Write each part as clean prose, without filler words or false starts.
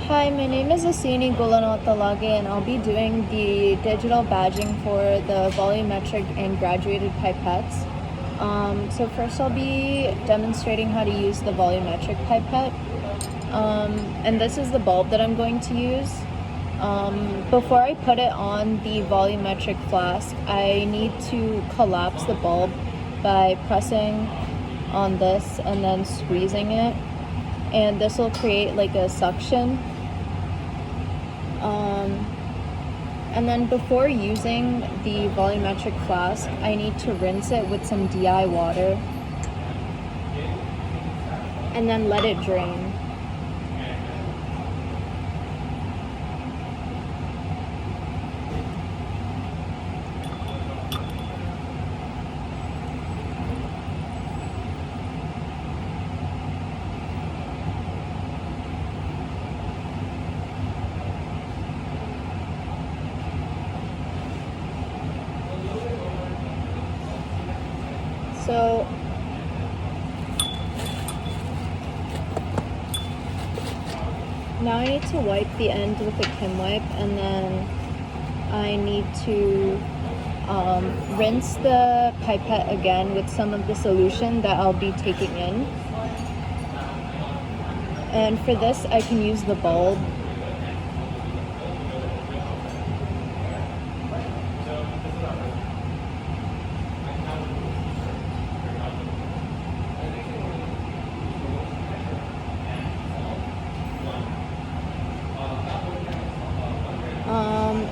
Hi, my name is Asini Gulanawatthalage, and I'll be doing the digital badging for the volumetric and graduated pipettes. So first I'll be demonstrating how to use the volumetric pipette. And this is the bulb that I'm going to use. Before I put it on the volumetric flask, I need to collapse the bulb by pressing on this and then squeezing it. And this will create like a suction. And then before using the volumetric flask, I need to rinse it with some DI water and then let it drain. So now I need to wipe the end with a Kim wipe, and then I need to rinse the pipette again with some of the solution that I'll be taking in. And for this, I can use the bulb.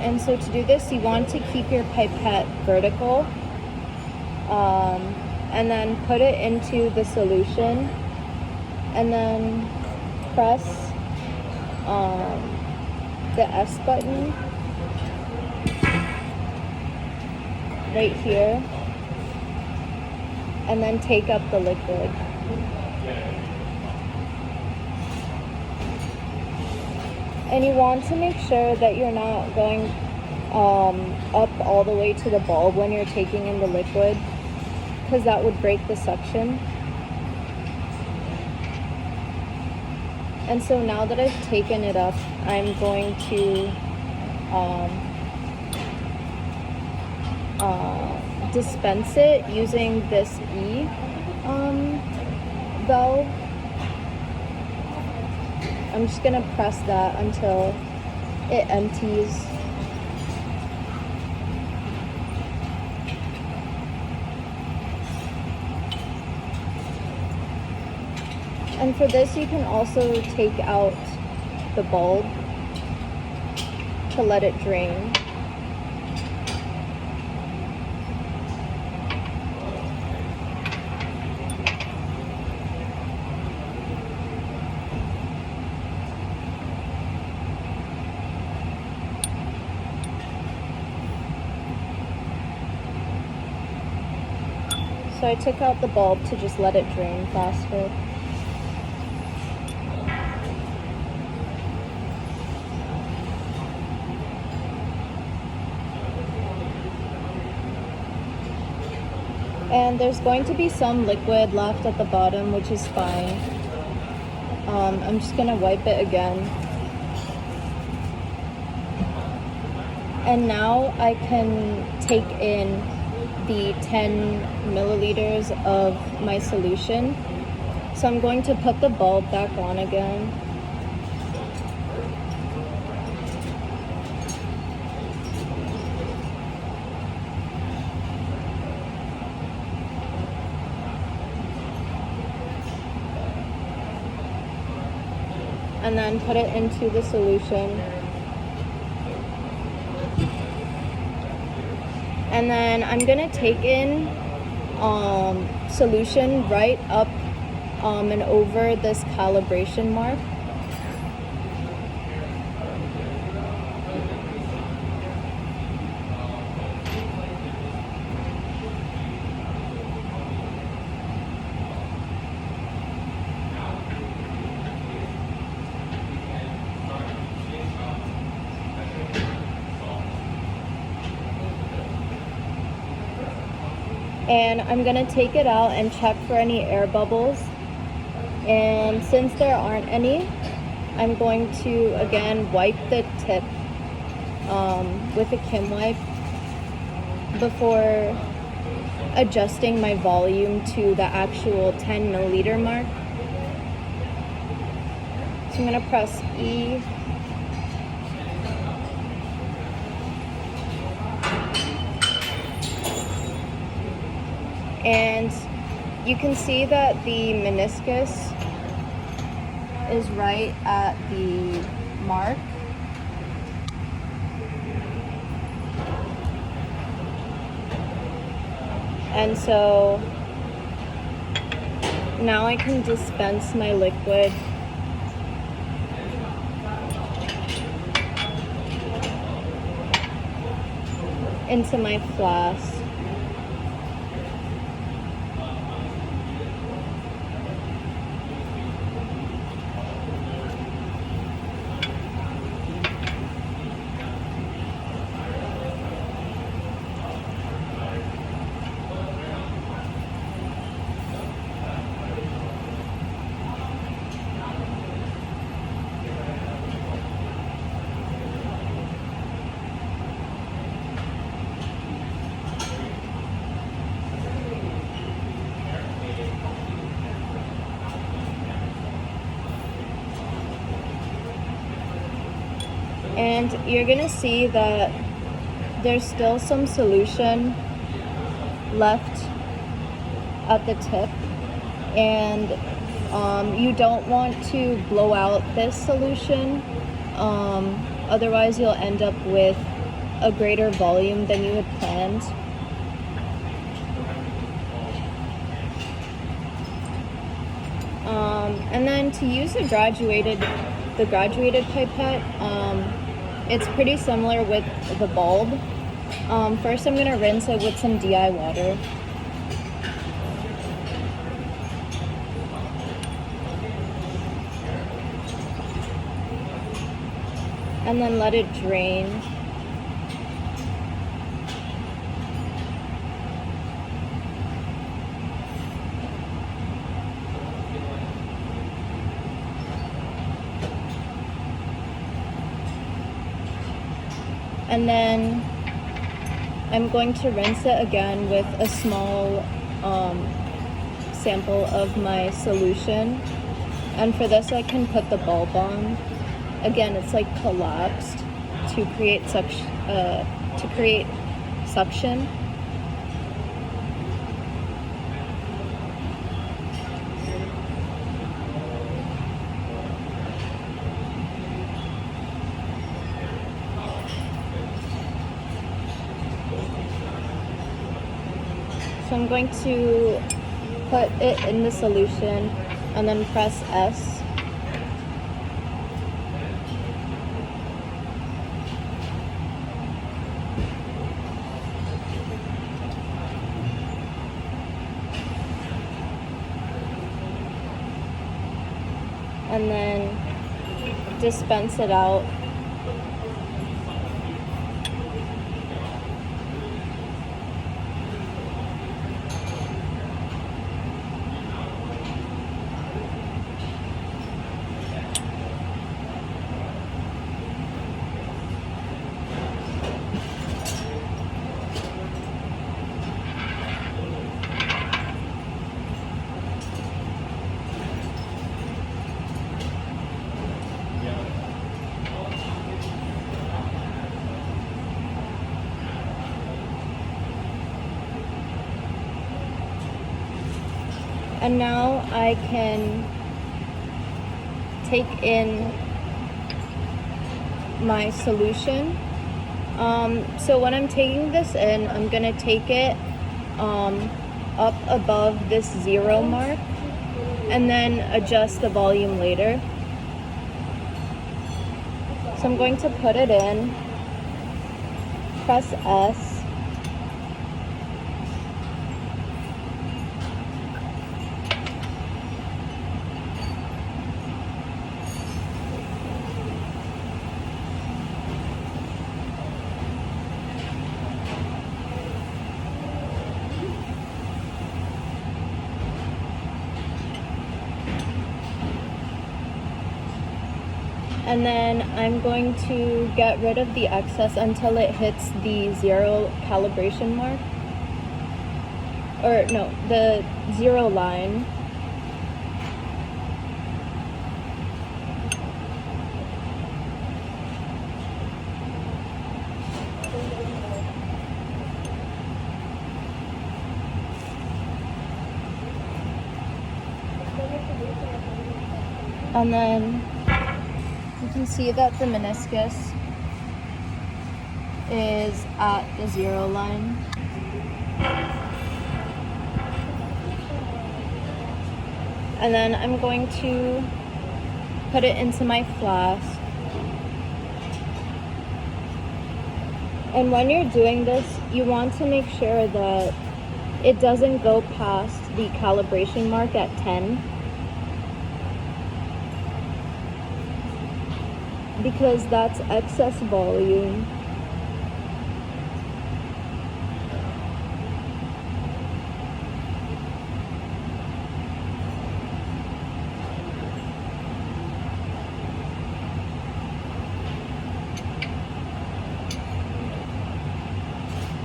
And so to do this, you want to keep your pipette vertical, and then put it into the solution, and then press the S button right here, and then take up the liquid. And you want to make sure that you're not going up all the way to the bulb when you're taking in the liquid, because that would break the suction. And so now that I've taken it up, I'm going to dispense it using this E valve. I'm just gonna press that until it empties. And for this, you can also take out the bulb to let it drain. So I took out the bulb to just let it drain faster. And there's going to be some liquid left at the bottom, which is fine. I'm just gonna wipe it again. And now I can take in the 10 milliliters of my solution. So I'm going to put the bulb back on again. And then put it into the solution. And then I'm gonna take in solution right up and over this calibration mark. And I'm gonna take it out and check for any air bubbles. And since there aren't any, I'm going to again wipe the tip with a Kim wipe before adjusting my volume to the actual 10 milliliter mark. So I'm going to press E. And you can see that the meniscus is right at the mark. And so now I can dispense my liquid into my flask. And you're gonna see that there's still some solution left at the tip, and you don't want to blow out this solution, otherwise you'll end up with a greater volume than you had planned. And then to use the graduated pipette, it's pretty similar with the bulb. First I'm going to rinse it with some DI water. And then let it drain. And then I'm going to rinse it again with a small sample of my solution. And for this I can put the bulb on. Again, it's like collapsed to create suction. So I'm going to put it in the solution and then press S. And then dispense it out. And now I can take in my solution. So when I'm taking this in, I'm gonna take it up above this 0 mark and then adjust the volume later. So I'm going to put it in, press S, And then I'm going to get rid of the excess until it hits the 0 calibration mark. Or no, the 0 line. And then you can see that the meniscus is at the 0 line. And then I'm going to put it into my flask. And when you're doing this, you want to make sure that it doesn't go past the calibration mark at 10. Because that's excess volume.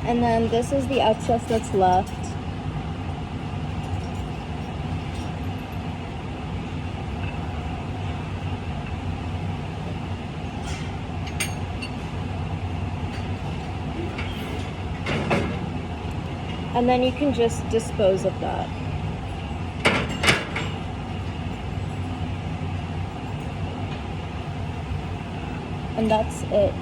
And then this is the excess that's left. And then you can just dispose of that. And that's it.